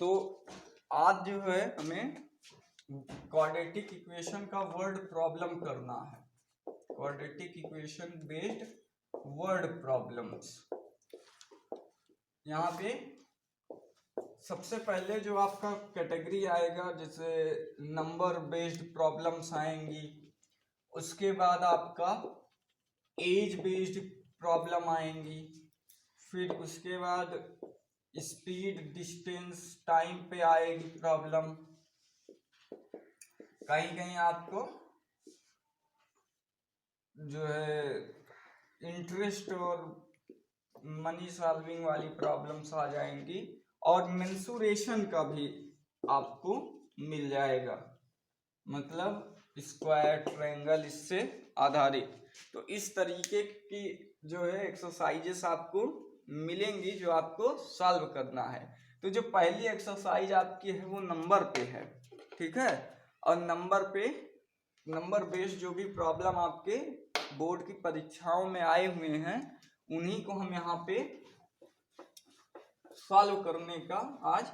तो आज जो है हमें क्वाड्रेटिक इक्वेशन का वर्ड प्रॉब्लम करना है, quadratic equation based word problems. यहाँ पे सबसे पहले जो आपका कैटेगरी आएगा, जैसे नंबर बेस्ड प्रॉब्लम्स आएंगी, उसके बाद आपका एज बेस्ड प्रॉब्लम आएंगी, फिर उसके बाद स्पीड डिस्टेंस टाइम पे आएगी प्रॉब्लम, कहीं कहीं आपको जो है इंटरेस्ट और मनी सॉल्विंग वाली प्रॉब्लम्स आ जाएंगी, और मेंसुरेशन का भी आपको मिल जाएगा, मतलब स्क्वायर ट्रायंगल इससे आधारित। तो इस तरीके की जो है एक्सरसाइजेस आपको मिलेंगी जो आपको सॉल्व करना है। तो जो पहली एक्सरसाइज आपकी है वो नंबर पे है, ठीक है, और नंबर बेस्ड जो भी प्रॉब्लम आपके बोर्ड की परीक्षाओं में आए हुए हैं उन्हीं को हम यहाँ पे सॉल्व करने का आज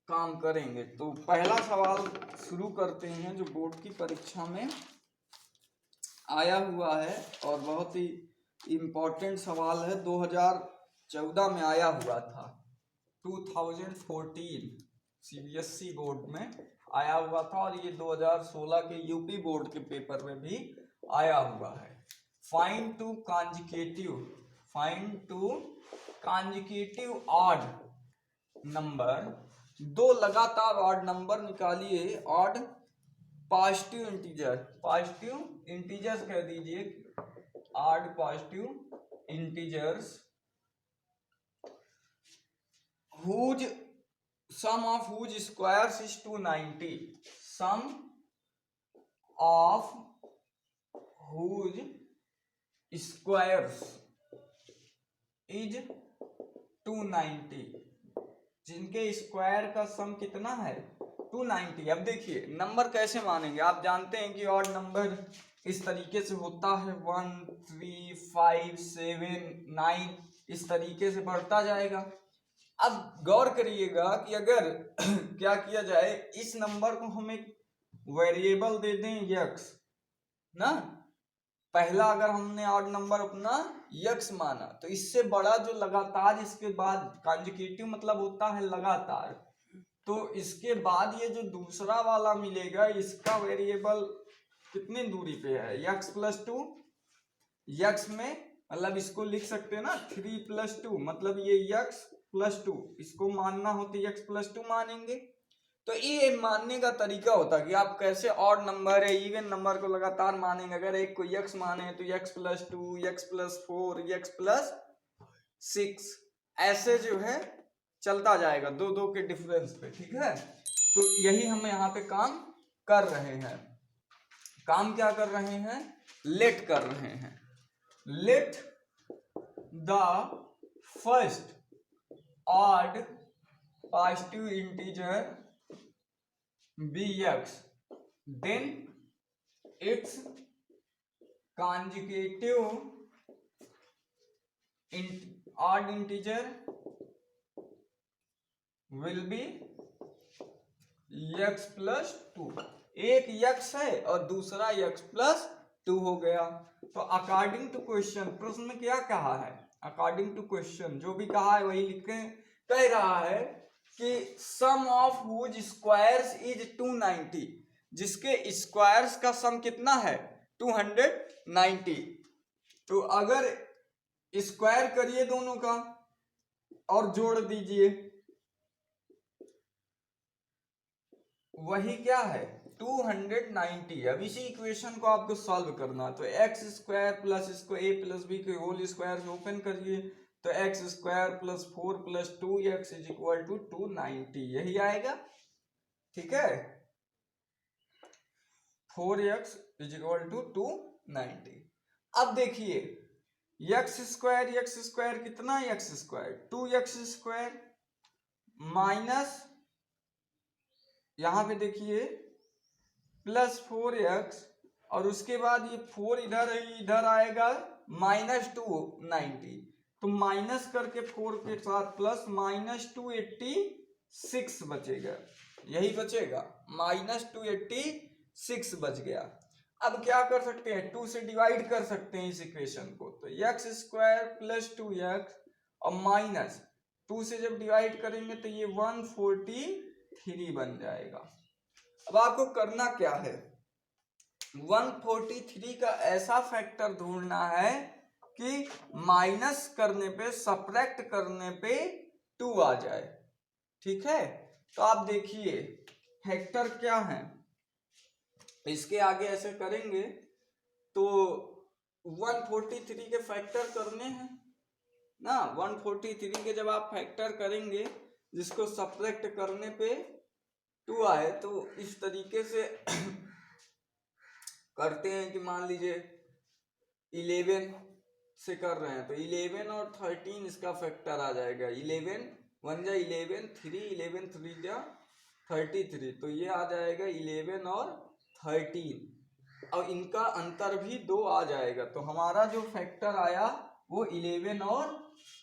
काम करेंगे। तो पहला सवाल शुरू करते हैं जो बोर्ड की परीक्षा में आया हुआ है और बहुत ही इम्पोर्टेंट सवाल है, 2014 में आया हुआ था, 2014 सीबीएसई बोर्ड में आया हुआ था, और ये 2016 के यूपी बोर्ड के पेपर में भी आया हुआ है। Find two consecutive odd number, दो लगातार ऑड नंबर निकालिए, ऑड पॉजिटिव इंटीजर्स कह दीजिए, odd positive integers whose sum of whose squares is 290, sum of whose squares is 290, जिनके स्क्वायर का सम कितना है 290। अब देखिए नंबर कैसे मानेंगे, आप जानते हैं कि ऑड नंबर इस तरीके से होता है 1 3 5 7 9, इस तरीके से बढ़ता जाएगा। अब गौर करिएगा कि अगर क्या किया जाए, इस नंबर को हम एक वेरिएबल दे दें यक्स ना, पहला अगर हमने ऑड नंबर अपना यक्स माना, तो इससे बड़ा जो लगातार इसके बाद कॉन्जिक्यूटिव मतलब होता है लगातार, तो इसके बाद ये जो दूसरा वाला मिलेगा इसका वेरिएबल कितनी दूरी पे है, यक्स प्लस 2, यक्स में मतलब इसको लिख सकते हैं ना 3 + 2, मतलब ये यक्स प्लस 2, इसको मानना हो तो यक्स प्लस 2 मानेंगे। तो ये मानने का तरीका होता है कि आप कैसे ऑड नंबर है इवन नंबर को लगातार मानेंगे। अगर एक को यक्स माने तो x plus 2, x plus 4, x plus 6, ऐसे जो है चलता जाएगा दो दो के डिफरेंस पे, ठीक है। तो यही हम यहाँ पे काम कर रहे हैं। काम क्या कर रहे हैं, लेट कर रहे हैं, let the first odd positive integer be x, then its conjugative odd integer will be x + 2। एक x है और दूसरा x + 2 हो गया। तो अकॉर्डिंग टू क्वेश्चन, प्रश्न में क्या कहा है, अकॉर्डिंग टू क्वेश्चन जो भी कहा है वही लिखे। कह रहा है कि सम ऑफ हुज स्क्वायर्स इज 290, जिसके स्क्वायर्स का सम कितना है 290। तो अगर स्क्वायर करिए दोनों का और जोड़ दीजिए, वही क्या है 290। अब इसी इक्वेशन को आपको सॉल्व करना, तो एक्स स्क्वायर प्लस इसको a + b के होल स्क्वायर से ओपन करिए, तो एक्स स्क्वायर + 4 + 2x = 290, यही आएगा, ठीक है, 4x = 290। अब देखिए x स्क्वायर कितना, x स्क्वायर 2x² माइनस यहाँ पे देखिए प्लस 4x, और उसके बाद ये 4 इधर है, इधर आएगा -290, तो माइनस करके 4 के साथ प्लस -286 बचेगा, यही बचेगा, -286 बच गया। अब क्या कर सकते हैं, 2 से डिवाइड कर सकते हैं इस इक्वेशन को, तो x स्क्वायर प्लस 2x और माइनस 2 से जब डिवाइड करेंगे तो ये 143 बन जाएगा। अब आपको करना क्या है, 143 का ऐसा फैक्टर ढूंढना है कि माइनस करने पे, सब्ट्रैक्ट करने पे 2 आ जाए। ठीक है, तो आप देखिए फैक्टर क्या है, इसके आगे ऐसे करेंगे तो 143 के फैक्टर करने हैं ना, 143 के जब आप फैक्टर करेंगे जिसको सब्ट्रैक्ट करने पे 2 आए, तो इस तरीके से करते हैं कि मान लीजिए 11 से कर रहे हैं तो 11 और 13 इसका फैक्टर आ जाएगा, 11 1 जा 11, 3 11 3 जा 33, तो ये आ जाएगा 11 और 13, और इनका अंतर भी 2 आ जाएगा, तो हमारा जो फैक्टर आया वो 11 और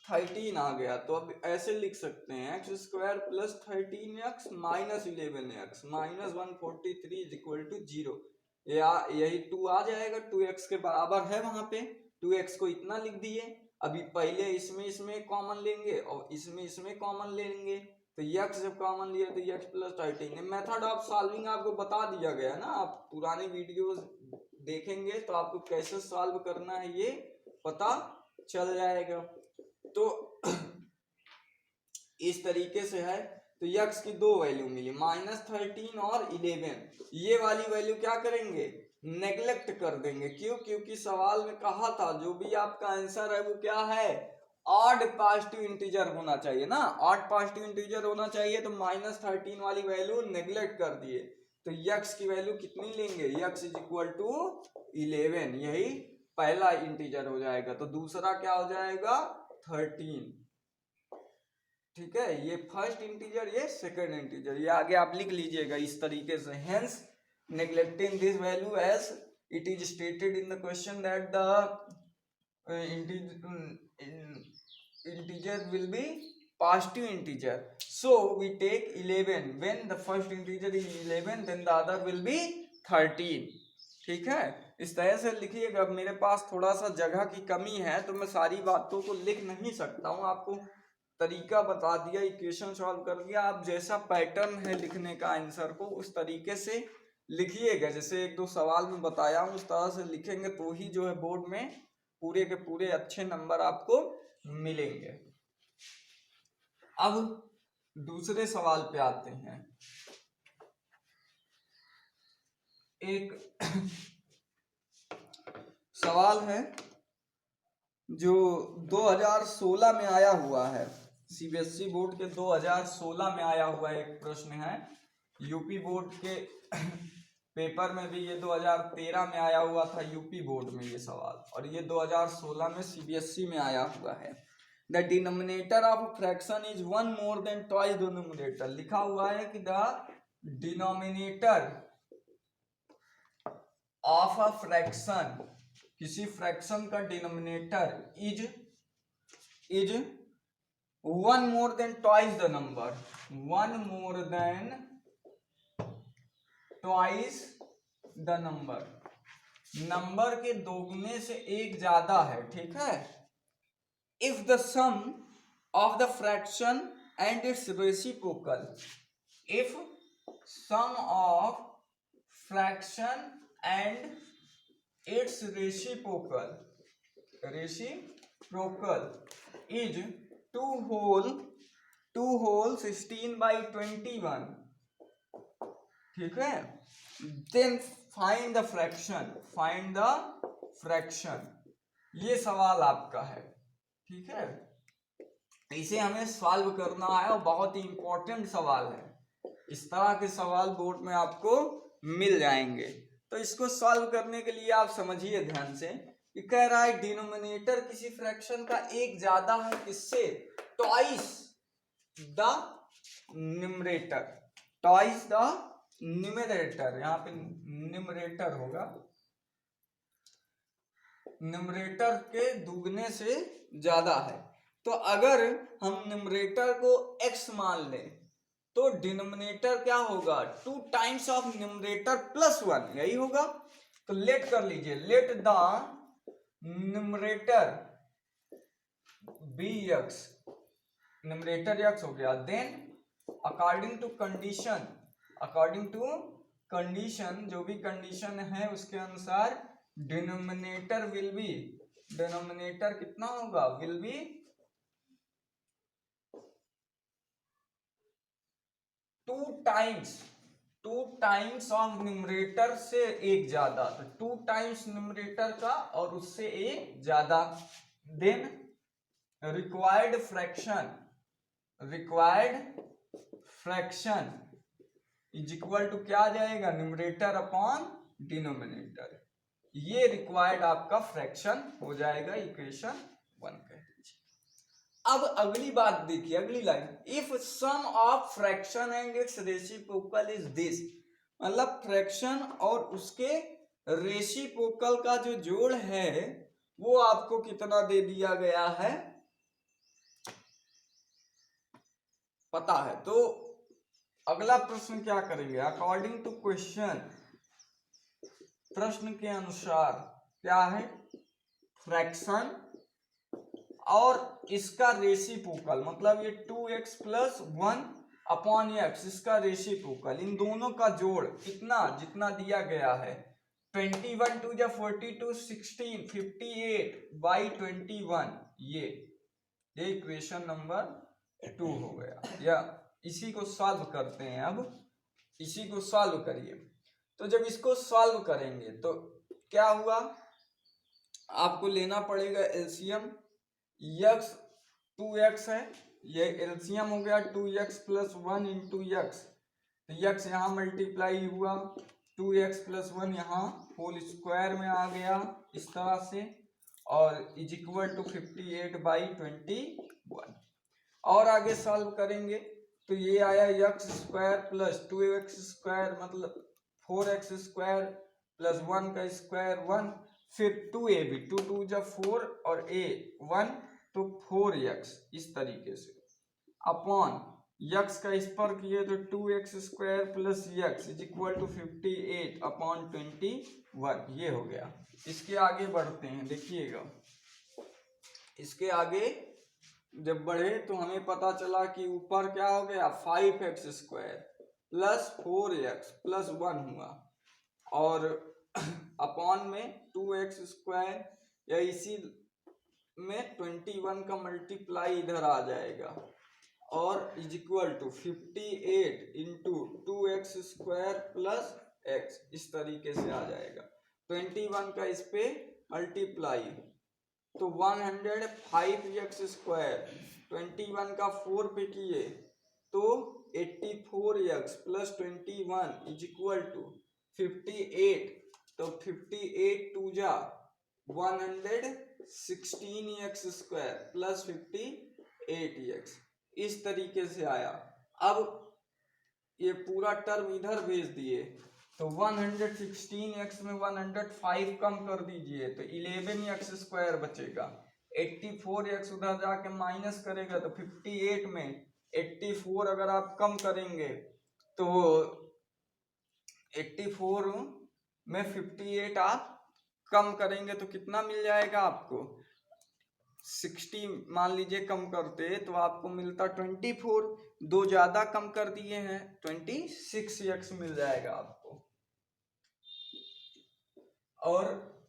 13 आ गया। तो अब ऐसे लिख सकते हैं X square plus 13x minus 11x minus 143 is equal to 0, यही 2 आ जाएगा, 2x के बराबर है, वहां पे 2x को इतना लिख दिए। अभी पहले इसमें कॉमन लेंगे और इसमें कॉमन लेंगे, तो x जब कॉमन लिया तो x plus 13। Method of solving आपको बता दिया गया ना, आप पुराने वीडियोस देखेंगे तो आपको कैसे सॉल्व करना है ये पता चल जाएगा। तो इस तरीके से है, तो x की 2 वैल्यू मिली, -13 और 11, ये वाली वैल्यू क्या करेंगे, नेग्लेक्ट कर देंगे। क्यों, क्योंकि सवाल में कहा था जो भी आपका आंसर है वो क्या है, ऑड पॉजिटिव इंटीजर होना चाहिए ना, ऑड पॉजिटिव इंटीजर होना चाहिए, तो -13 वाली वैल्यू नेग्लेक्ट कर दिए, तो x की वैल्यू कितनी लेंगे, x इज इक्वल टू 11, यही पहला इंटीजर हो जाएगा, तो दूसरा क्या हो जाएगा 13। ठीक है, ये फर्स्ट इंटीजर, ये सेकंड इंटीजर, ये आगे आप लिख लीजिएगा इस तरीके से। Hence neglecting this value as it is stated in the question that the integer will be positive integer, so we take 11 when the first integer is 11 then the other will be 13। ठीक है, इस तरह से लिखिएगा। मेरे पास थोड़ा सा जगह की कमी है तो मैं सारी बातों को लिख नहीं सकता हूँ, आपको तरीका बता दिया, इक्वेशन सॉल्व कर दिया, आप जैसा पैटर्न है लिखने का आंसर को उस तरीके से लिखिएगा, जैसे 1-2 सवाल में बताया हूँ उस तरह से लिखेंगे तो ही जो है बोर्ड में पूरे के पूरे अच्छे नंबर आपको मिलेंगे। अब दूसरे सवाल पे आते हैं। एक सवाल है जो 2016 में आया हुआ है, सीबीएसई बोर्ड के 2016 में आया हुआ एक प्रश्न है, यूपी बोर्ड के पेपर में भी ये 2013 में आया हुआ था यूपी बोर्ड में ये सवाल, और ये 2016 में सीबीएसई में आया हुआ है। The denominator of fraction is 1 more than twice the numerator, लिखा हुआ है कि the denominator of a fraction, किसी फ्रैक्शन का denominator is 1 more than twice the number, 1 more than twice the number, number के दोगुने से एक ज्यादा है। ठीक है, if the sum of the fraction and its reciprocal, if sum of fraction and its reciprocal is 2 whole 16/21, ठीक है, देन फाइंड द फ्रैक्शन, ये सवाल आपका है। ठीक है, इसे हमें सॉल्व करना है और बहुत ही इंपॉर्टेंट सवाल है, इस तरह के सवाल बोर्ड में आपको मिल जाएंगे। तो इसको सॉल्व करने के लिए आप समझिए ध्यान से कि कह रहा है डिनोमिनेटर किसी फ्रैक्शन का एक ज्यादा है, किससे, twice the numerator, twice the numerator, यहाँ पे न्यूमरेटर होगा, न्यूमरेटर के दुगने से ज्यादा है। तो अगर हम न्यूमरेटर को x मान लें तो डिनोमिनेटर क्या होगा 2 टाइम्स ऑफ न्यूमरेटर प्लस 1, यही होगा। तो लेट कर लीजिए, let the numerator be x, numerator x हो गया, then according to condition, according to condition, जो भी कंडीशन है उसके अनुसार डिनोमिनेटर विल बी, डिनोमिनेटर कितना होगा, will be 2 times of numerator से एक ज्यादा, तो 2 टाइम्स न्यूमरेटर का और उससे एक ज्यादा। Then required fraction, required fraction is equal to क्या आ जाएगा, न्यूमरेटर अपॉन डिनोमिनेटर, ये रिक्वायर्ड आपका फ्रैक्शन हो जाएगा, इक्वेशन 1 कह दीजिए। अब अगली बात देखिए, अगली line, if sum of fraction and its reciprocal is this, मतलब फ्रैक्शन और उसके रेसिप्रोकल का जो जोड़ है वो आपको कितना दे दिया गया है पता है। तो अगला प्रश्न क्या करेंगे, अकॉर्डिंग टू क्वेश्चन, प्रश्न के अनुसार क्या है, फ्रैक्शन और इसका रेसिप्रोकल, मतलब ये 2x प्लस 1 अपॉन x, इसका रेसिप्रोकल, इन दोनों का जोड़ कितना, जितना दिया गया है 21 2 जा 42 16 58 बाई 21, ये इक्वेशन नंबर 2 हो गया। या इसी को सॉल्व करते हैं, अब इसी को सॉल्व करिए। तो जब इसको सॉल्व करेंगे तो क्या हुआ, आपको लेना पड़ेगा एलसीएम, x 2x है, ये एलसीएम हो गया 2x प्लस 1 इंटू एक्स, तो x यहाँ मल्टीप्लाई हुआ, 2x प्लस 1 यहाँ होल स्क्वायर में आ गया इस तरह से, और इज इक्वल टू 58 बाई 21। और आगे सॉल्व करेंगे तो ये आया x square plus 2x square, मतलब 4x स्क्वायर प्लस 1 का स्क्वायर 1, फिर 2ab, 2 2 जा 4 और a 1, तो 4x इस तरीके से, अपॉन x का इस पर किए तो 2x square plus x is equal to 58 upon 21, ये हो गया। इसके आगे बढ़ते हैं, देखिएगा इसके आगे जब बढ़े तो हमें पता चला कि ऊपर क्या हो गया 5x square plus 4x plus 1 हुआ, और अपॉन में 2x स्क्वायर, या इसी में 21 का मल्टीप्लाई इधर आ जाएगा, और is equal to 58 into 2x square plus x, इस तरीके से आ जाएगा। 21 का इस पे मल्टीप्लाई तो 105x स्क्वायर, 21 का 4 पे किए तो 84x plus 21 is equal to 58, तो 58 टू जा 116x स्क्वायर प्लस 58x, इस तरीके से आया। अब ये पूरा टर्म इधर भेज दिए तो 116x में 105 कम कर दीजिए तो 11x स्क्वायर बचेगा, 84x उधर जाके माइनस करेगा तो 58 में 84 अगर आप कम करेंगे तो 84 में 58 आप कम करेंगे तो कितना मिल जाएगा आपको, 60 मान लीजिए कम करते तो आपको मिलता 24, दो ज्यादा कम कर दिए हैं 26x मिल जाएगा आपको, और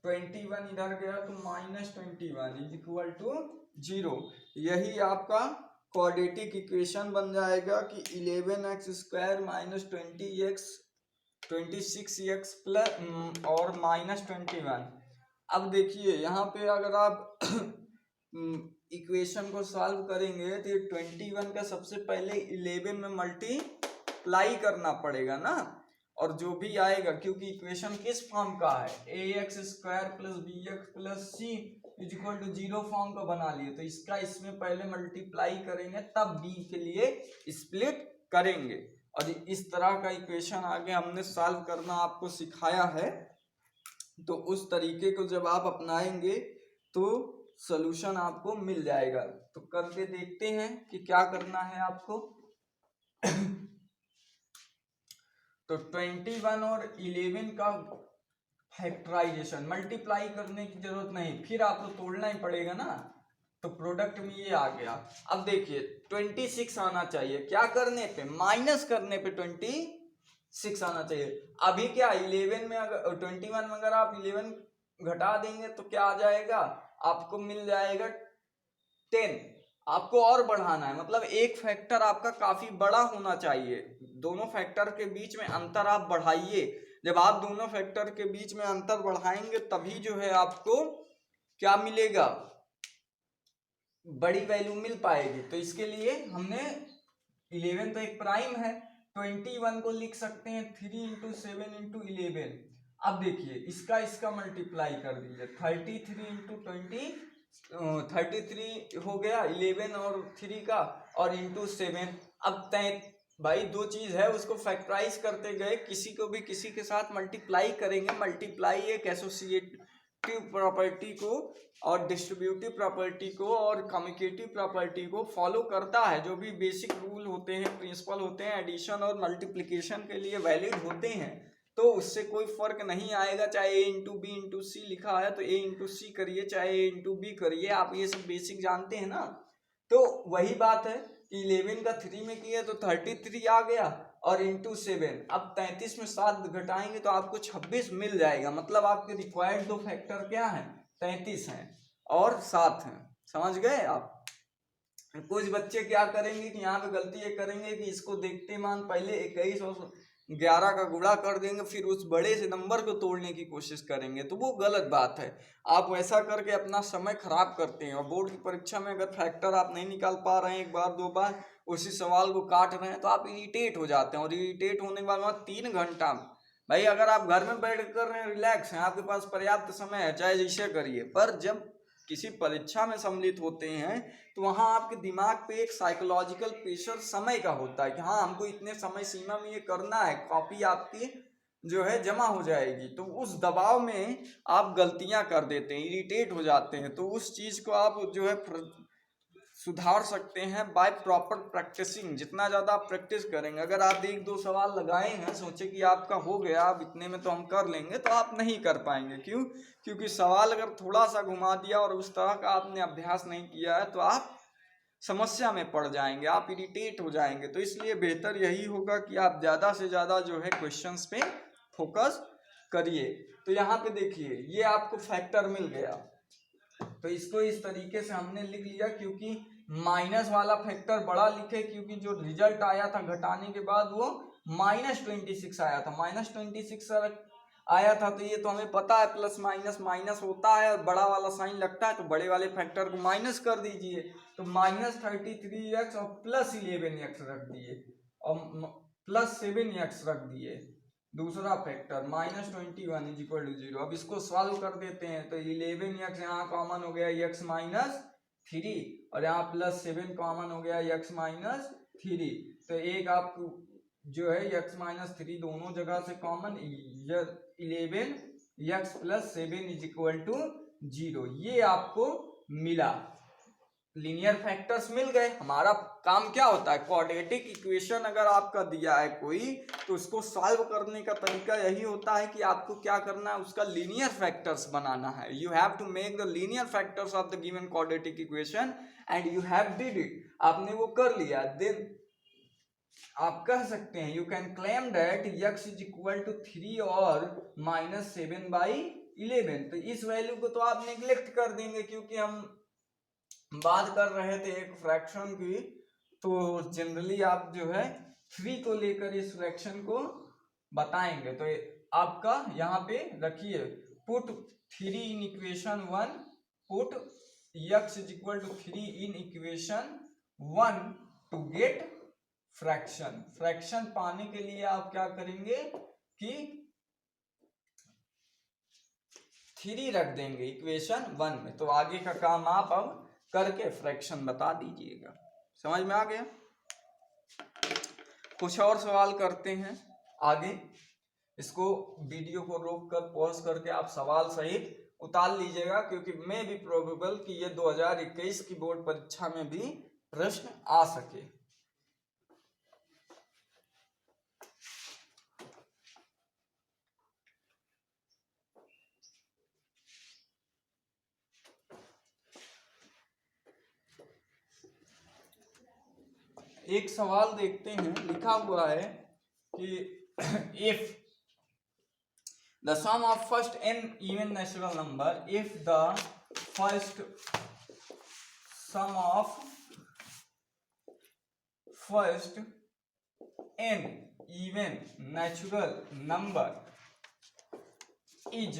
21 इधर गया तो -21 इज इक्वल टू 0। यही आपका क्वाड्रेटिक इक्वेशन बन जाएगा कि 11x square minus 26x plus और -21। अब देखिए यहाँ पे अगर आप इक्वेशन को सॉल्व करेंगे तो ये 21 का सबसे पहले 11 में मल्टीप्लाई करना पड़ेगा ना, और जो भी आएगा, क्योंकि इक्वेशन किस फॉर्म का है ax square plus bx plus c is equal to 0 form का बना लिए, तो इसका इसमें पहले मल्टीप्लाई करेंगे तब b के लिए स्प्लिट करेंगे, और इस तरह का इक्वेशन आगे हमने सॉल्व करना आपको सिखाया है। तो उस तरीके को जब आप अपनाएंगे तो सॉल्यूशन आपको मिल जाएगा। तो करके देखते हैं कि क्या करना है आपको। तो 21 और 11 का फैक्टराइजेशन, मल्टीप्लाई करने की जरूरत नहीं, फिर आपको तोड़ना ही पड़ेगा ना। तो प्रोडक्ट में ये आ गया। अब देखिए 26 आना चाहिए, क्या करने पे, माइनस करने पे 26 आना चाहिए। अभी क्या 11 में अगर 21 में अगर आप 11 घटा देंगे तो क्या आ जाएगा, आपको मिल जाएगा 10। आपको और बढ़ाना है, मतलब एक फैक्टर आपका काफी बड़ा होना चाहिए। दोनों फैक्टर के बीच में अंतर आप बढ़ाइए। जब आप दोनों फैक्टर के बीच में अंतर बढ़ाएंगे तभी जो है आपको क्या मिलेगा, बड़ी वैल्यू मिल पाएगी। तो इसके लिए हमने 11 तो एक प्राइम है, 21 को लिख सकते हैं 3 इंटू 7 इंटू 11। अब देखिए इसका मल्टीप्लाई कर दीजिए, 33 इंटू 20, 33 हो गया 11 और 3 का, और इंटू 7। अब भाई दो चीज है, उसको फैक्टराइज करते गए, किसी को भी किसी के साथ मल्टीप्लाई करेंगे। मल्टीप्लाई एक एसोसिएटिव प्रॉपर्टी को और डिस्ट्रीब्यूटिव प्रॉपर्टी को और कम्युटेटिव प्रॉपर्टी को फॉलो करता है। जो भी बेसिक रूल होते हैं, प्रिंसिपल होते हैं, एडिशन और मल्टीप्लिकेशन के लिए वैलिड होते हैं, तो उससे कोई फर्क नहीं आएगा। चाहे ए इंटू बी इंटू सी लिखा है तो ए इंटू सी करिए, चाहे ए इंटू बी करिए, आप ये सब बेसिक जानते हैं ना। तो वही बात है कि 11 का 3 में किया तो 33 आ गया, और इंटू 7। अब 33 में 7 घटाएंगे तो आपको 26 मिल जाएगा। मतलब आपके रिक्वायर्ड दो फैक्टर क्या है, 33 हैं और 7 हैं। समझ गए आप। कुछ बच्चे क्या करेंगे कि यहाँ पे गलती ये करेंगे कि इसको देखते मान पहले 21 और 11 का गुणा कर देंगे, फिर उस बड़े से नंबर को तोड़ने की कोशिश करेंगे, तो वो गलत बात है। आप वैसा करके अपना समय खराब करते हैं। और बोर्ड की परीक्षा में अगर फैक्टर आप नहीं निकाल पा रहे हैं, एक बार दो बार उसी सवाल को काट रहे हैं, तो आप इरिटेट हो जाते हैं। और इरिटेट होने के बाद वहाँ 3 घंटा, भाई अगर आप घर में बैठ कर रहे हैं, रिलैक्स हैं, आपके पास पर्याप्त समय है, चाहे जैसे करिए, पर जब किसी परीक्षा में सम्मिलित होते हैं तो वहां आपके दिमाग पे एक साइकोलॉजिकल प्रेशर समय का होता है कि हाँ हमको इतने समय सीमा में ये करना है, कॉपी आपकी जो है जमा हो जाएगी। तो उस दबाव में आप गलतियां कर देते हैं, इरिटेट हो जाते हैं। तो उस चीज को आप जो है सुधार सकते हैं बाय प्रॉपर प्रैक्टिसिंग। जितना ज़्यादा आप प्रैक्टिस करेंगे, अगर आप एक दो सवाल लगाए हैं, सोचे कि आपका हो गया, अब इतने में तो हम कर लेंगे, तो आप नहीं कर पाएंगे। क्यों? क्योंकि सवाल अगर थोड़ा सा घुमा दिया और उस तरह का आपने अभ्यास नहीं किया है तो आप समस्या में पड़ जाएंगे, आप इरिटेट हो जाएंगे। तो इसलिए बेहतर यही होगा कि आप ज़्यादा से ज़्यादा जो है क्वेश्चंस पे फोकस करिए। तो यहाँ पे देखिए ये आपको फैक्टर मिल गया, तो इसको इस तरीके से हमने लिख लिया, क्योंकि माइनस वाला फैक्टर बड़ा लिखे, क्योंकि जो रिजल्ट आया था घटाने के बाद वो -26 आया था। -26 आया था, तो ये तो हमें पता है प्लस माइनस माइनस होता है और बड़ा वाला साइन लगता है, तो बड़े वाले फैक्टर को माइनस कर दीजिए। तो -33x और +11x रख दिए और +7x रख दिए। दूसरा फैक्टर -21 इज इक्वल टू 0। अब इसको सॉल्व कर देते हैं तो 11x यहाँ कॉमन हो गया x -3, और यहाँ +7 कॉमन हो गया x -3। तो एक आपको जो है x -3 दोनों जगह से common, 11x + 7 is equal to 0। ये आपको मिला, लीनियर फैक्टर्स मिल गए। हमारा काम क्या होता है, क्वाड्रेटिक इक्वेशन अगर आपका दिया है कोई, तो उसको सॉल्व करने का तरीका यही होता है कि आपको क्या करना है, उसका लीनियर फैक्टर्स बनाना है। You have to make the linear factors of the given quadratic equation and you have did it. आपने वो कर लिया, देन आप कह सकते हैं you can claim that x is equal to 3 और -7/11। तो इस वैल्यू को तो आप नेग्लेक्ट कर देंगे, क्योंकि हम बात कर रहे थे एक फ्रैक्शन की। तो जनरली आप जो है 3 को लेकर इस फ्रैक्शन को बताएंगे। तो आपका यहाँ पे रखिए, put 3 in equation 1, put x is equal to 3 in equation 1 to get fraction. Fraction पाने के लिए आप क्या करेंगे कि 3 रख देंगे इक्वेशन 1 में। तो आगे का काम आप अब करके फ्रैक्शन बता दीजिएगा। समझ में आ गया? कुछ और सवाल करते हैं आगे। इसको वीडियो को रोक कर पॉज करके आप सवाल सहित उतार लीजिएगा, क्योंकि मे भी प्रोबेबल कि ये 2021 की बोर्ड परीक्षा में भी प्रश्न आ सके। एक सवाल देखते हैं, लिखा हुआ है कि if the sum of first n even natural number, if the first sum of first n even natural number is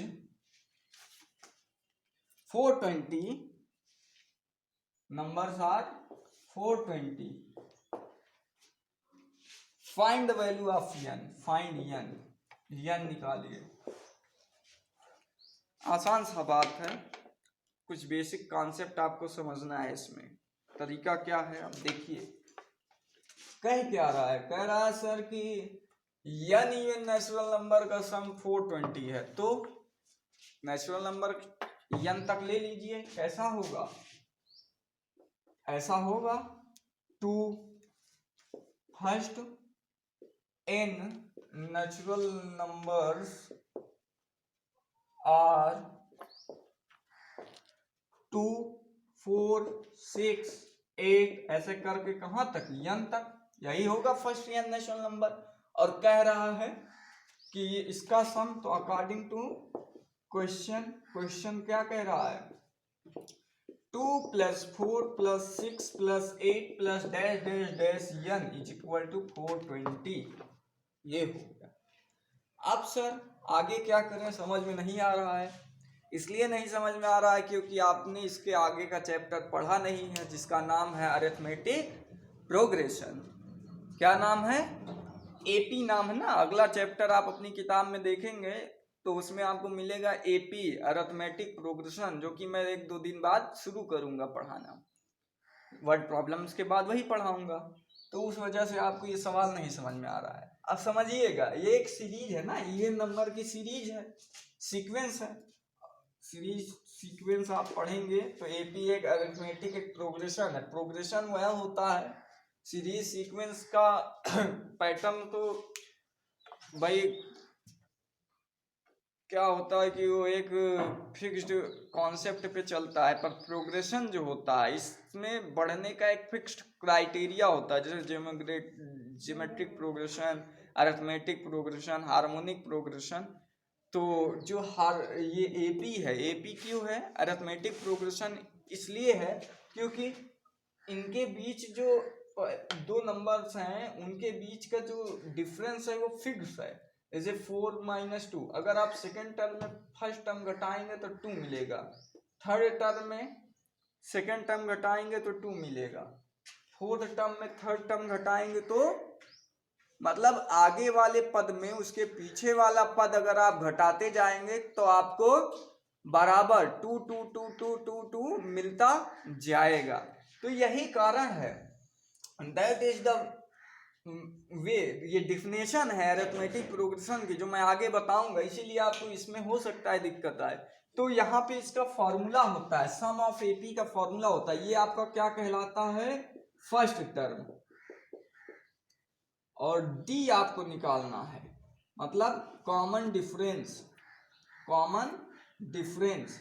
420, numbers are 420, find the value of n, find n, n निकालिए। आसान सा बात है, कुछ बेसिक कॉन्सेप्ट आपको समझना है। इसमें तरीका क्या है अब देखिए। कह क्या रहा है, कह रहा है सर कि n इवन नेचुरल नंबर का सम 420 है, तो नेचुरल नंबर n तक ले लीजिए। कैसा होगा, ऐसा होगा 2 first n natural numbers are 2 4 6 8 ऐसे करके कहां तक, n तक, यही होगा फर्स्ट n नेचुरल नंबर। और कह रहा है कि इसका सम, तो अकॉर्डिंग टू क्वेश्चन क्या कह रहा है, 2 + 4 + 6 + 8 + डैश डैश डैश n = 420, ये हो गया। अब सर आगे क्या करें, समझ में नहीं आ रहा है। इसलिए नहीं समझ में आ रहा है क्योंकि आपने इसके आगे का चैप्टर पढ़ा नहीं है, जिसका नाम है अरिथमेटिक प्रोग्रेशन। क्या नाम है, एपी नाम है ना। अगला चैप्टर आप अपनी किताब में देखेंगे तो उसमें आपको मिलेगा एपी, अरिथमेटिक प्रोग्रेशन, जो कि मैं 1-2 दिन बाद शुरू करूंगा पढ़ाना। वर्ड प्रॉब्लम्स के बाद वही पढ़ाऊंगा, तो उस वजह से आपको ये सवाल नहीं समझ में आ रहा है। अब समझिएगा, ये एक सीरीज है ना, इवन नंबर की सीरीज है, सीक्वेंस है। सीक्वेंस आप पढ़ेंगे तो एपी एक अरिथमेटिक एक प्रोग्रेशन है। प्रोग्रेशन वह होता है, सीरीज सीक्वेंस का पैटर्न तो भाई क्या होता है कि वो एक फिक्स्ड कॉन्सेप्ट पे चलता है, पर प्रोग्रेशन जो होता है इसमें बढ़ने का एक फिक्स्ड क्राइटेरिया होता है, जैसे geometric progression, arithmetic progression, harmonic progression. तो जो ये एपी है, एपी क्यों है, अरिथमेटिक प्रोग्रेशन इसलिए है क्योंकि इनके बीच जो 2 नंबर्स हैं उनके बीच का जो डिफरेंस है वो फिक्स है। जैसे 4 - 2, अगर आप सेकेंड टर्म में फर्स्ट टर्म घटाएंगे तो 2 मिलेगा, थर्ड टर्म में सेकेंड टर्म घटाएंगे तो 2 मिलेगा, फोर्थ टर्म में थर्ड टर्म घटाएंगे तो, मतलब आगे वाले पद में उसके पीछे वाला पद अगर आप घटाते जाएंगे तो आपको बराबर 2 2 2 2 2 2 मिलता जाएगा। तो यही कारण है, दैट इज द वे, ये डिफिनेशन है अरिथमेटिक प्रोग्रेशन की, जो मैं आगे बताऊंगा, इसीलिए आपको इसमें हो सकता है दिक्कत आए। तो यहाँ पे इसका फॉर्मूला होता है, सम ऑफ एपी का फॉर्मूला होता है, ये आपका क्या कहलाता है, फर्स्ट टर्म। और डी आपको निकालना है, मतलब कॉमन डिफरेंस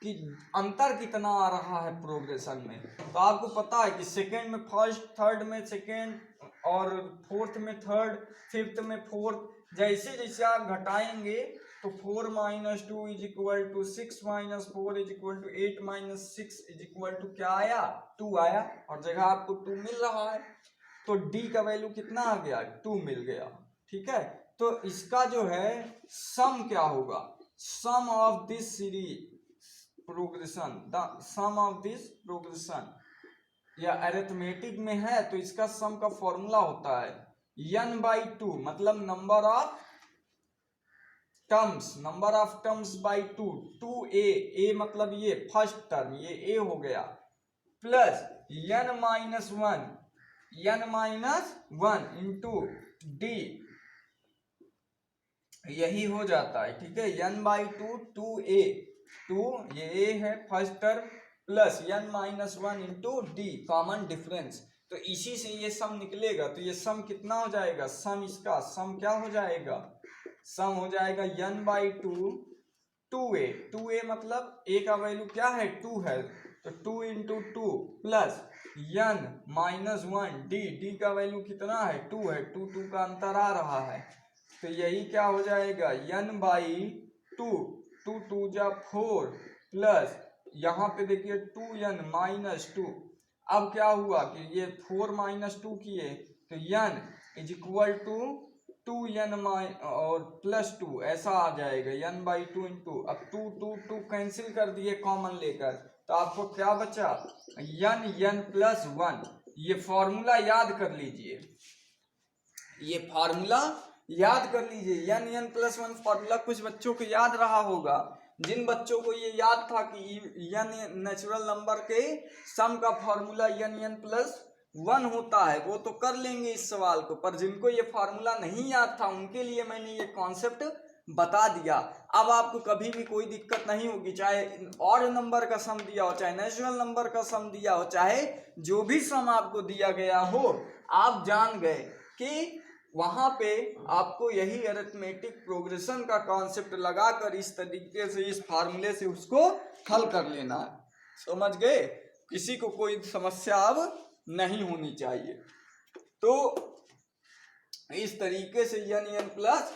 कि अंतर कितना आ रहा है प्रोग्रेशन में। तो आपको पता है कि सेकेंड में फर्स्ट, थर्ड में सेकेंड, और फोर्थ में थर्ड, फिफ्थ में फोर्थ, जैसे जैसे आप घटाएंगे तो 4 - 2 = 6 - 4 = 8 - 6 = क्या आया, 2 आया, और जगह आपको 2 मिल रहा है, तो डी का वैल्यू कितना आ गया, 2 मिल गया। ठीक है, तो इसका जो है सम क्या होगा, sum of this series progression, the sum of this progression, या अरिथमेटिक में है तो इसका सम का फॉर्मूला होता है n/2, मतलब number of terms by 2, 2a, मतलब ये फर्स्ट टर्म, ये a हो गया, प्लस n-1 इंटू d, यही हो जाता है। ठीक है, n/2 2a 2 ये ए है first term plus n minus 1 into D common difference, तो इसी से ये सम निकलेगा। तो ये सम कितना हो जाएगा, सम इसका सम क्या हो जाएगा, सम हो जाएगा n बाई 2a, 2a मतलब a का वैल्यू क्या है 2 है, तो 2 into 2 plus n minus 1 D का वैल्यू कितना है 2 है, 2 का अंतर आ रहा है, तो यही क्या हो जाएगा n बाई 2, 2 जा 4 प्लस यहाँ पे देखिए 2n माइनस 2। अब क्या हुआ कि ये 4 माइनस 2 किए तो n is equal to 2n और प्लस 2 ऐसा आ जाएगा n बाई 2 इंटू, अब 2 कैंसिल कर दिए कॉमन लेकर, तो आपको क्या बचा n प्लस 1। ये फॉर्मूला याद कर लीजिए, ये फार्मूला याद कर लीजिए, n प्लस 1 फॉर्मूला कुछ बच्चों को याद रहा होगा। जिन बच्चों को ये याद था कि n नेचुरल नंबर के सम का फॉर्मूला n प्लस 1 होता है वो तो कर लेंगे इस सवाल को, पर जिनको ये फार्मूला नहीं याद था उनके लिए मैंने ये कॉन्सेप्ट बता दिया। अब आपको कभी भी कोई दिक्कत नहीं होगी, चाहे ऑड नंबर का सम दिया हो, चाहे नेचुरल नंबर का सम दिया हो, चाहे जो भी सम आपको दिया गया हो, आप जान गए कि वहां पे आपको यही अरिथमेटिक प्रोग्रेशन का कॉन्सेप्ट लगाकर इस तरीके से इस फार्मूले से उसको हल कर लेना है। समझ गए, किसी को कोई समस्या अब नहीं होनी चाहिए। तो इस तरीके से n प्लस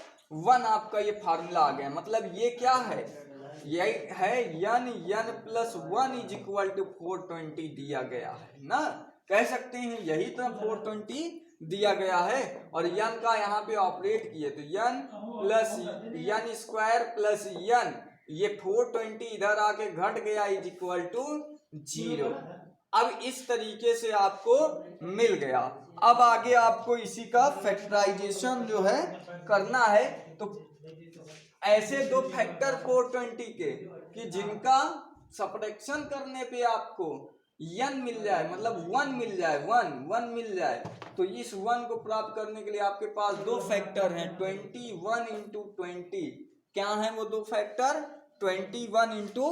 1 आपका ये फार्मूला आ गया, मतलब ये क्या है, ये है n plus 1 is equal to 420 दिया गया है ना, कह सकते हैं यही तो 420 दिया गया है, और n का यहाँ पे ऑपरेट किए तो n plus n square plus n, ये 420 इधर आके घट गया इज इक्वल टू 0। अब इस तरीके से आपको मिल गया। अब आगे आपको इसी का फैक्टराइजेशन जो है करना है, तो ऐसे दो फैक्टर 420 के कि जिनका सब्ट्रैक्शन करने पे आपको n मिल जाए, मतलब 1 मिल जाए, 1 मिल जाए, तो इस 1 को प्राप्त करने के लिए आपके पास दो फैक्टर हैं 21 इंटू 20। क्या है वो दो फैक्टर, 21 इंटू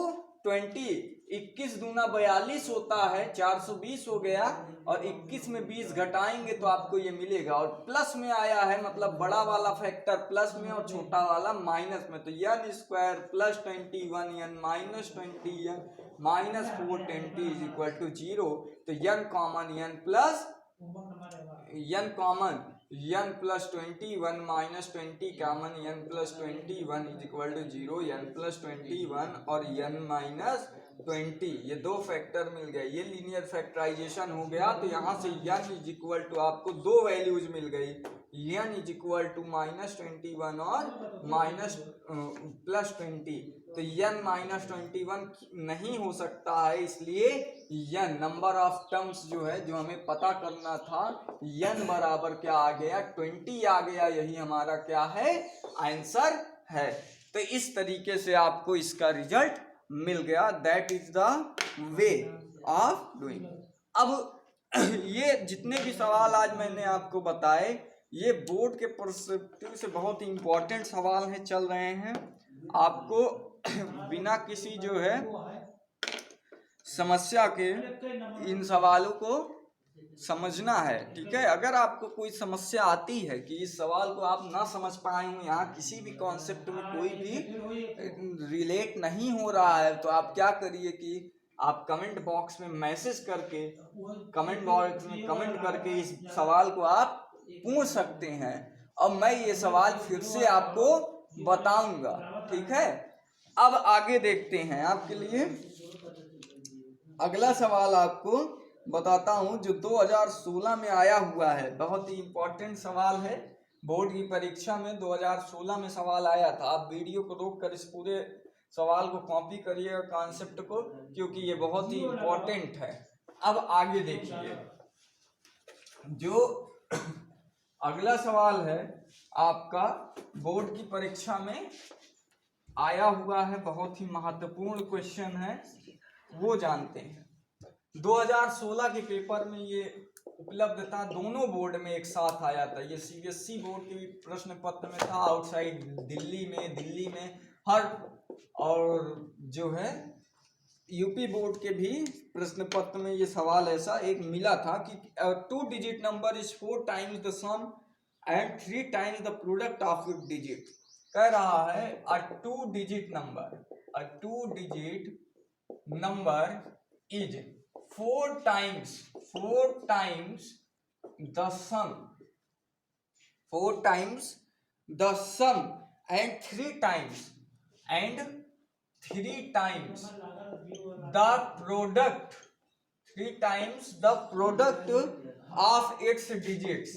20, 21 दूना 42 होता है, 420 हो गया, और 21 में 20 घटाएंगे तो आपको ये मिलेगा, और प्लस में आया है मतलब बड़ा वाला फैक्टर प्लस में और छोटा वाला माइनस में, तो n square plus 21n minus 20n minus 420 is equal to 0। तो n common n plus n common n plus 21 minus 20 common n plus 21 is equal to 0, n plus 21 और n माइनस 20, ये दो फैक्टर मिल गए, ये linear factorisation हो गया। तो यहाँ से n इज इक्वल टू आपको दो वैल्यूज मिल गई, n is equal to minus 21 और माइनस प्लस 20, तो n माइनस 21 नहीं हो सकता है, इसलिए n नंबर ऑफ टर्म्स जो है जो हमें पता करना था, n बराबर क्या आ गया 20 आ गया, यही हमारा क्या है आंसर है। तो इस तरीके से आपको इसका रिजल्ट मिल गया, that is the way of doing. अब ये जितने भी सवाल आज मैंने आपको बताए ये बोर्ड के पर्सपेक्टिव से बहुत ही इंपॉर्टेंट सवाल हैं, चल रहे हैं, आपको बिना किसी जो है समस्या के इन सवालों को समझना है, ठीक है। अगर आपको कोई समस्या आती है कि इस सवाल को आप ना समझ पाए हो, यहाँ किसी भी कॉन्सेप्ट में कोई भी रिलेट नहीं हो रहा है, तो आप क्या करिए कि आप कमेंट बॉक्स में मैसेज करके, कमेंट बॉक्स में कमेंट करके इस सवाल को आप पूछ सकते हैं, और मैं ये सवाल फिर से आपको बताऊंगा, ठीक है। अब आगे देखते हैं, आपके लिए अगला सवाल आपको बताता हूं जो 2016 में आया हुआ है, बहुत ही इंपॉर्टेंट सवाल है, बोर्ड की परीक्षा में 2016 में सवाल आया था। आप वीडियो को रोककर इस पूरे सवाल को कॉपी करिएगा कॉन्सेप्ट को, क्योंकि ये बहुत ही इंपॉर्टेंट है। अब आगे देखिए, जो अगला सवाल है आपका बोर्ड की परीक्षा में आया हुआ है, बहुत ही महत्वपूर्ण क्वेश्चन है, वो जानते हैं। 2016 के पेपर में ये उपलब्ध था, दोनों बोर्ड में एक साथ आया था, ये सीबीएसई बोर्ड के भी प्रश्न पत्र में था, आउटसाइड दिल्ली में हर और जो है यूपी बोर्ड के भी प्रश्न पत्र में ये सवाल ऐसा एक मिला था कि 2 digit number is 4 times the sum and 3 times the product of digit. कह रहा है a 2 digit number is 4 times the sum and 3 times the product of its digits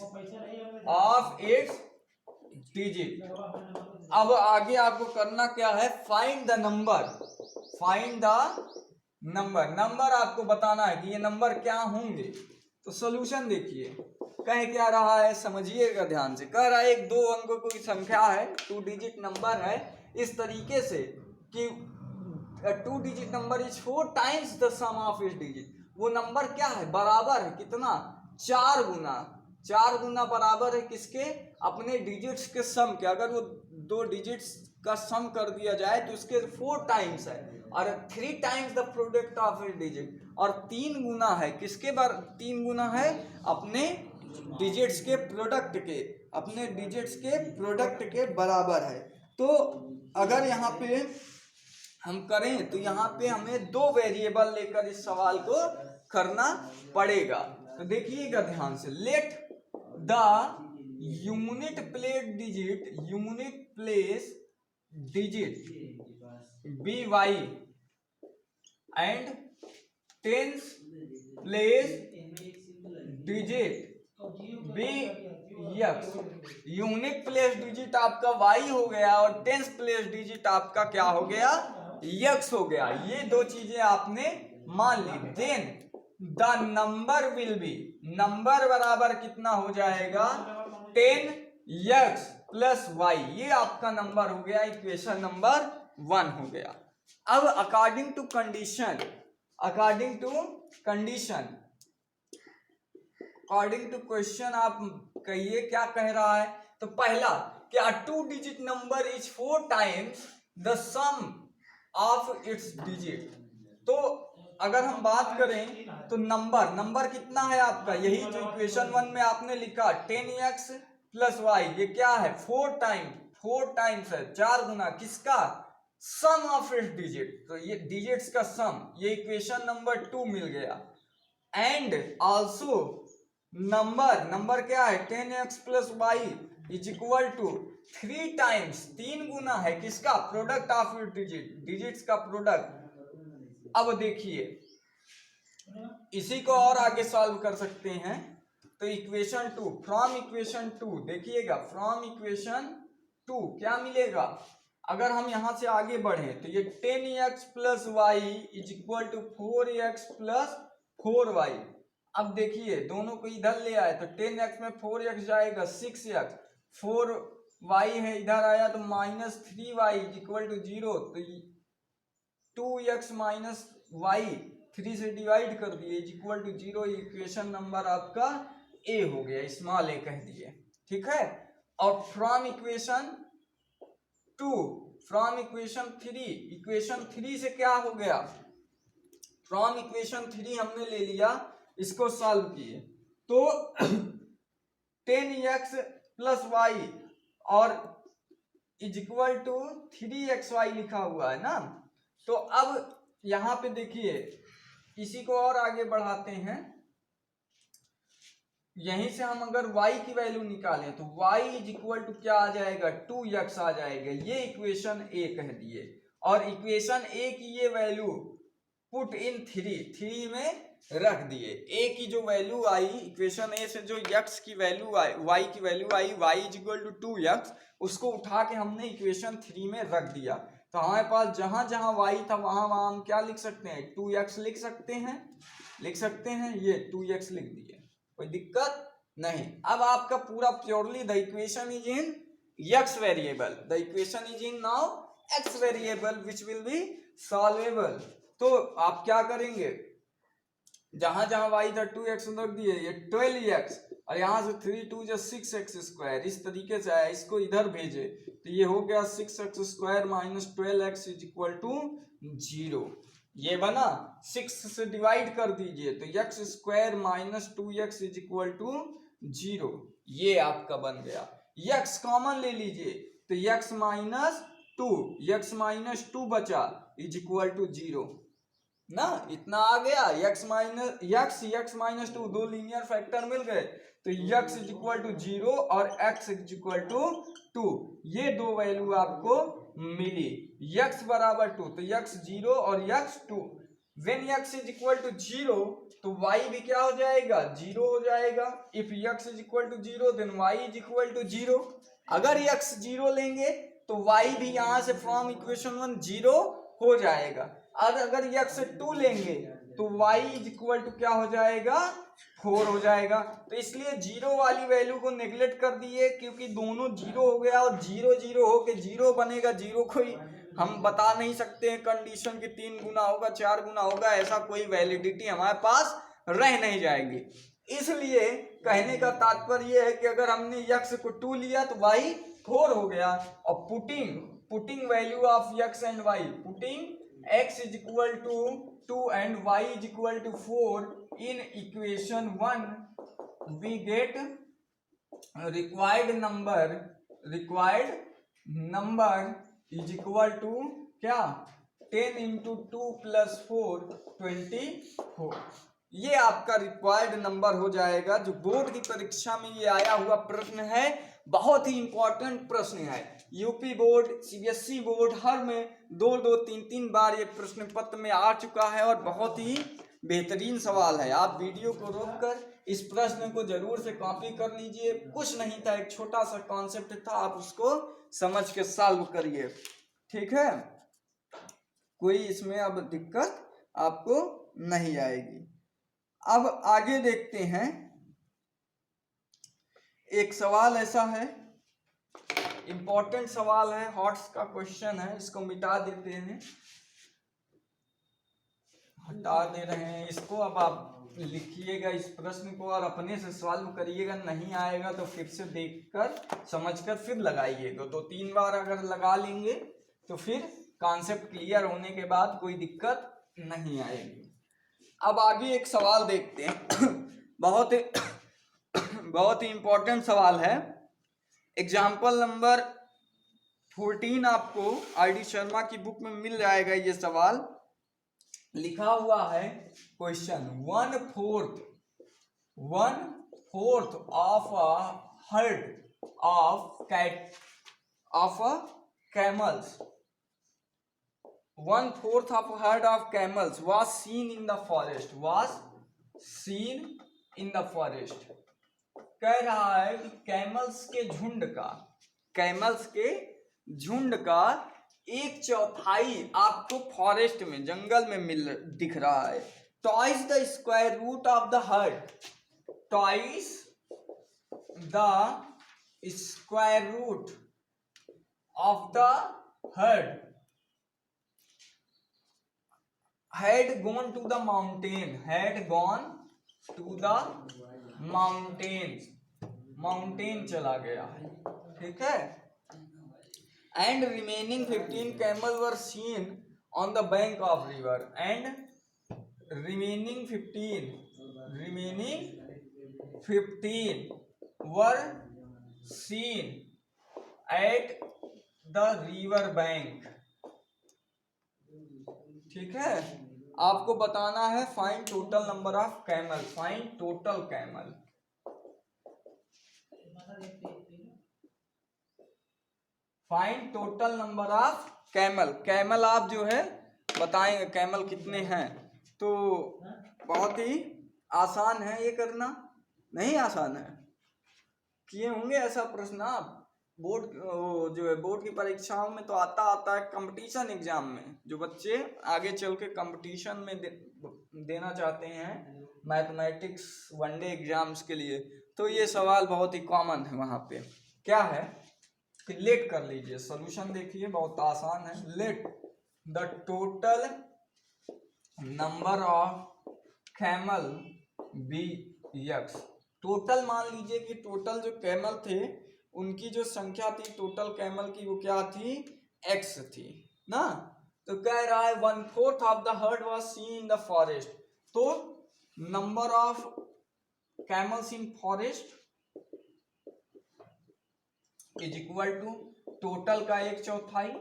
अब आगे आपको करना क्या है, फाइंड द नंबर आपको बताना है कि ये नंबर क्या होंगे। तो सॉल्यूशन देखिए कह क्या रहा है, समझिएगा ध्यान से। कह रहा है एक 2 अंकों की संख्या है, 2 डिजिट नंबर है, इस तरीके से कि 2 digit number is 4 times the sum of its digit. वो नंबर क्या है, बराबर है कितना, 4 गुना बराबर है किसके, अपने डिजिट्स के सम के। अगर वो 2 डिजिट्स का सम कर दिया जाए तो उसके 4 टाइम्स है, और 3 times the product of its digit, और 3 गुना है किसके 3 गुना है अपने डिजिट्स के प्रोडक्ट के बराबर है। तो अगर यहाँ पे हम करें तो यहाँ पे हमें 2 वेरिएबल लेकर इस सवाल को करना पड़ेगा। तो देखिएगा ध्यान से, let the unit place digit be Y and tens place digit be X. Unit place digit आपका वाई हो गया और टेंस प्लेस डिजिट आपका क्या हो गया, यक्स हो गया। ये 2 चीजें आपने मान ली। Then the number will be, number बराबर कितना हो जाएगा, 10 यक्स प्लस वाई। ये आपका नंबर हो गया, इक्वेशन नंबर 1 हो गया। अब अकॉर्डिंग टू क्वेश्चन आप कहिए क्या कह रहा है। तो पहला क्या 2 digit number is 4 times the sum of its digit. तो अगर हम बात करें तो नंबर कितना है आपका, यही जो इक्वेशन 1 में आपने लिखा 10x प्लस वाई, ये क्या है 4 टाइम्स है, 4 गुना किसका, सम ऑफ इट्स डिजिट। तो ये डिजिट्स का सम, ये इक्वेशन नंबर 2 मिल गया। एंड आल्सो नंबर क्या है 10x plus Y is equal to 3 times, 3 गुना है किसका, प्रोडक्ट ऑफ डिजिट्स का प्रोडक्ट। अब देखिए इसी को और आगे सॉल्व कर सकते हैं। तो इक्वेशन 2, फ्रॉम इक्वेशन 2 देखिएगा, फ्रॉम इक्वेशन 2 क्या मिलेगा। अगर हम यहां से आगे बढ़े तो ये 10x plus Y is equal to 4x plus 4y। अब देखिए दोनों को इधर ले आए तो 10x में 4x जाएगा 6x, 4y है इधर आया तो -3y इज इक्वल टू 0। तो 2x माइनस वाई 3 से डिवाइड कर दिए is equal to 0। Equation number आपका ए हो गया, स्मॉल ए कह दिए, ठीक है। और फ्रॉम इक्वेशन 3, इक्वेशन 3 से क्या हो गया, फ्रॉम इक्वेशन 3 हमने ले लिया, इसको सॉल्व किए तो 10x प्लस वाई और इज इक्वल टू 3xy लिखा हुआ है ना। तो अब यहां पे देखिए इसी को और आगे बढ़ाते हैं, यहीं से हम अगर y की वैल्यू निकालें तो y इज इक्वल टू क्या आ जाएगा, 2x आ जाएगा। ये इक्वेशन ए कह दिए, और इक्वेशन ए की ये वैल्यू पुट इन 3 में रख दिए। a की जो वैल्यू आई इक्वेशन ए से, जो x की वैल्यू आई, y की वैल्यू आई y is equal to 2x, उसको उठा के हमने इक्वेशन 3 में रख दिया। तो हमारे पास जहां जहां y था वहां हम क्या लिख सकते हैं, 2x लिख सकते हैं, ये 2x लिख दिए, कोई दिक्कत नहीं। अब आपका पूरा purely the equation is in x variable, the equation is in now x variable which will be solvable. तो आप क्या करेंगे, जहां जहां y था 2x रख दिए, ये 12x और यहाँ से 3 2 जा 6x², इस तरीके से आया, इसको इधर भेजे तो ये हो गया 6x² minus 12x is equal to 0। ये बना, 6 से डिवाइड कर दीजिए तो x² minus 2x is equal to 0, ये आपका बन गया। x कॉमन ले लीजिए तो x माइनस 2 बचा इज इक्वल टू 0 ना, इतना आ गया। x माइनस 2 दो लीनियर फैक्टर मिल गए तो x इज इक्वल टू 0 और x इज इक्वल टू 2, ये दो वैल्यू आपको मिली। x बराबर 2 तो x 0 और x 2। When x is equal to 0 तो y भी क्या हो जाएगा, 0 हो जाएगा। If x is equal to 0 then y is equal to 0। अगर x 0 लेंगे तो y भी यहां से फ्रॉम इक्वेशन 1 0 हो जाएगा। और अगर x 2 लेंगे तो y इज इक्वल टू क्या हो जाएगा, 4 हो जाएगा। तो इसलिए 0 वाली वैल्यू को नेग्लेक्ट कर दिए क्योंकि दोनों 0 हो गया और 0 0 होके 0 बनेगा। 0 कोई हम बता नहीं सकते हैं कंडीशन की 3 गुना होगा 4 गुना होगा, ऐसा कोई वैलिडिटी हमारे पास रह नहीं जाएगी। इसलिए कहने का तात्पर्य यह है कि अगर हमने x को 2 लिया तो y 4 हो गया। और putting value of x and y, putting x is equal to 2 and y is equal to 4 in equation 1 we get required number is equal to क्या, 10 into 2 plus 4 24। ये आपका रिक्वायर्ड नंबर हो जाएगा। जो बोर्ड की परीक्षा में ये आया हुआ प्रश्न है, बहुत ही इंपॉर्टेंट प्रश्न है। यूपी बोर्ड, सीबीएसई बोर्ड हर में 2-2 3-3 बार ये प्रश्न पत्र में आ चुका है और बहुत ही बेहतरीन सवाल है। आप वीडियो को रोककर इस प्रश्न को जरूर से कॉपी कर लीजिए। कुछ नहीं था, एक छोटा सा कॉन्सेप्ट था, आप उसको समझ के सॉल्व करिए, ठीक है। कोई इसमें अब दिक्कत आपको नहीं आएगी। अब आगे देखते हैं। एक सवाल ऐसा है, इंपॉर्टेंट सवाल है, हॉट्स का क्वेश्चन है, इसको मिटा देते हैं, हटा दे रहे हैं इसको। अब आप लिखिएगा इस प्रश्न को और अपने से सॉल्व करिएगा। नहीं आएगा तो फिर से देखकर समझकर फिर लगाइएगा। 2-3 बार अगर लगा लेंगे तो फिर कॉन्सेप्ट क्लियर होने के बाद कोई दिक्कत नहीं आएगी। अब आगे एक सवाल देखते हैं। बहुत ही इंपॉर्टेंट सवाल है। एग्जाम्पल नंबर 14 आपको आईडी शर्मा की बुक में मिल जाएगा। ये सवाल लिखा हुआ है, question 1/4 of a herd of camels 1/4 of a herd of camels was seen in the forest। कह रहा है कि कैमल्स के झुंड का 1/4 आपको फॉरेस्ट में, जंगल में दिख रहा है। Twice the square root of the herd, twice the square root of the herd had gone to the mountain चला गया है, ठीक है। and remaining 15 camels were seen on the bank of river, and remaining 15 were seen at the river bank, ठीक है। आपको बताना है find total number of camel, find total camel. Find total number of camel आप जो है बताएंगे camel कितने हैं। तो बहुत ही आसान है ये करना, नहीं आसान है, किए होंगे ऐसा प्रश्न आप बोर्ड जो है बोर्ड की परीक्षाओं में तो आता है। कंपटीशन एग्जाम में जो बच्चे आगे चल के कंपटीशन में देना चाहते हैं मैथमेटिक्स वनडे एग्जाम्स के लिए, तो ये सवाल बहुत ही कॉमन है। वहां पे क्या है कि लेट कर लीजिए, सॉल्यूशन देखिए बहुत आसान है। Let the total number of camel be x, total मान लीजिए कि टोटल जो कैमल थे उनकी जो संख्या थी टोटल कैमल की वो क्या थी, x थी ना। तो कह रहा है 1/4 of the herd was seen in the forest. तो number of camels in forest is equal to total का 1/4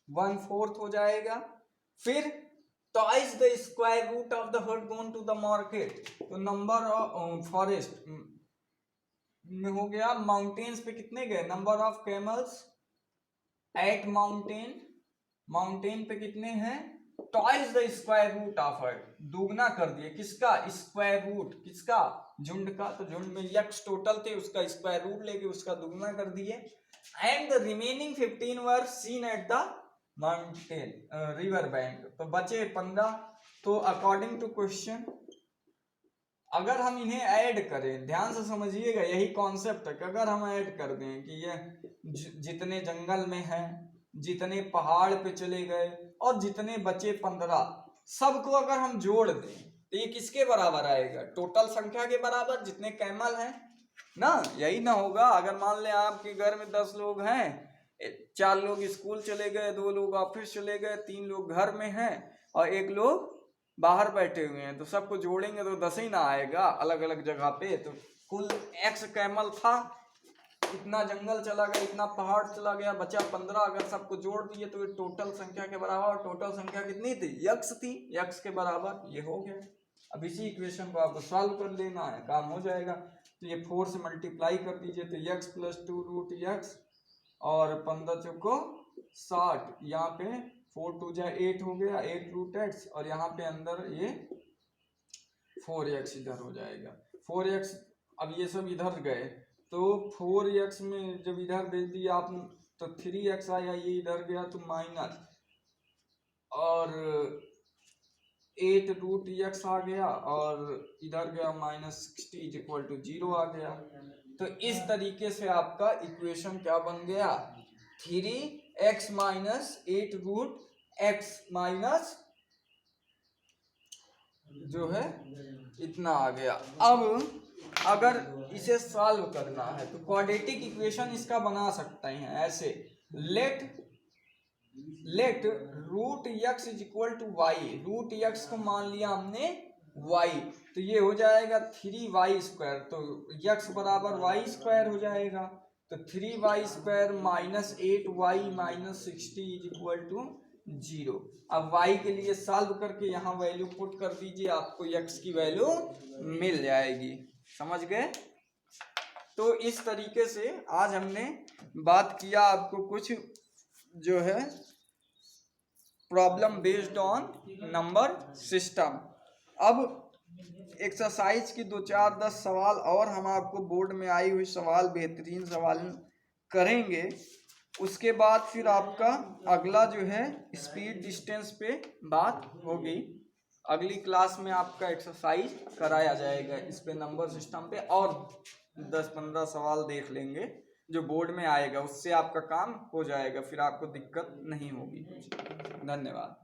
1/4 हो जाएगा। फिर twice the square root of the herd gone to the market। तो नंबर ऑफ फॉरेस्ट में हो गया, mountains पे कितने गए, number of camels at mountain पे कितने हैं, twice the square root of herd, दुगना कर दिए किसका, स्क्वायर रूट किसका, झुंड का। तो झुंड में यक्स टोटल थे उसका स्क्वायर रूट लेके उसका दुगना कर दिए। And the remaining 15 were seen at the mountain river bank. तो बचे 15। तो अकॉर्डिंग टू क्वेश्चन अगर हम इन्हें ऐड करें, ध्यान से समझिएगा यही कॉन्सेप्ट है कि अगर हम ऐड कर दें कि ये जितने जंगल में हैं, जितने पहाड़ पे चले गए और जितने बचे 15, सबको अगर हम जोड़ दें तो ये किसके बराबर आएगा, टोटल संख्या के बराबर जितने कैमल हैं ना। यही ना होगा अगर मान लें आपके घर में 10 लोग हैं, 4 लोग स्कूल चले गए, 2 लोग ऑफिस चले गए, 3 लोग घर में हैं और 1 लोग बाहर बैठे हुए हैं, तो सबको जोड़ेंगे तो 10 ही ना आएगा अलग अलग जगह पे। तो कुल x कैमल था, इतना जंगल चला गया, इतना पहाड़ चला गया, बचा 15। अगर सबको जोड़ दिए तो ये टोटल संख्या के बराबर, टोटल संख्या कितनी थी, x थी, x के बराबर ये हो गया। अब इसी इक्वेशन को आपको सॉल्व कर लेना है, काम हो जाएगा। तो ये 4 से मल्टीप्लाई कर दीजिए तो x + 2 √ x और 15 चौको 60, यहाँ पे 4 2 जा 8 हो गया, 8 √x और यहाँ पे अंदर ये 4x इधर हो जाएगा, 4x। अब ये सब इधर गए तो 4x में जब इधर भेज दिया आप तो 3x आया, ये इधर गया तो माइनस, और 8 √x आ गया और इधर गया -60 = 0 आ गया। तो इस तरीके से आपका इक्वेशन क्या बन गया, 3x - 8 √x माइनस जो है इतना आ गया। अब अगर इसे सॉल्व करना है तो क्वाड्रेटिक इक्वेशन इसका बना सकते हैं ऐसे, लेट √x = y, √x को मान लिया हमने y, तो ये हो जाएगा 3y²। तो x बराबर y² हो जाएगा, तो 3y² - 8y - 60 = 0। अब y के लिए सॉल्व करके यहाँ वैल्यू पुट कर दीजिए, आपको x की वैल्यू मिल जाएगी। समझ गए। तो इस तरीके से आज हमने बात किया आपको कुछ जो है problem based on number system. अब एक्सरसाइज की 2 4 10 सवाल और हम आपको बोर्ड में आई हुई सवाल, बेहतरीन सवाल करेंगे। उसके बाद फिर आपका अगला जो है स्पीड डिस्टेंस पे बात होगी। अगली क्लास में आपका एक्सरसाइज कराया जाएगा इस पे नंबर सिस्टम पे, और 10-15 सवाल देख लेंगे जो बोर्ड में आएगा, उससे आपका काम हो जाएगा, फिर आपको दिक्कत नहीं होगी। धन्यवाद।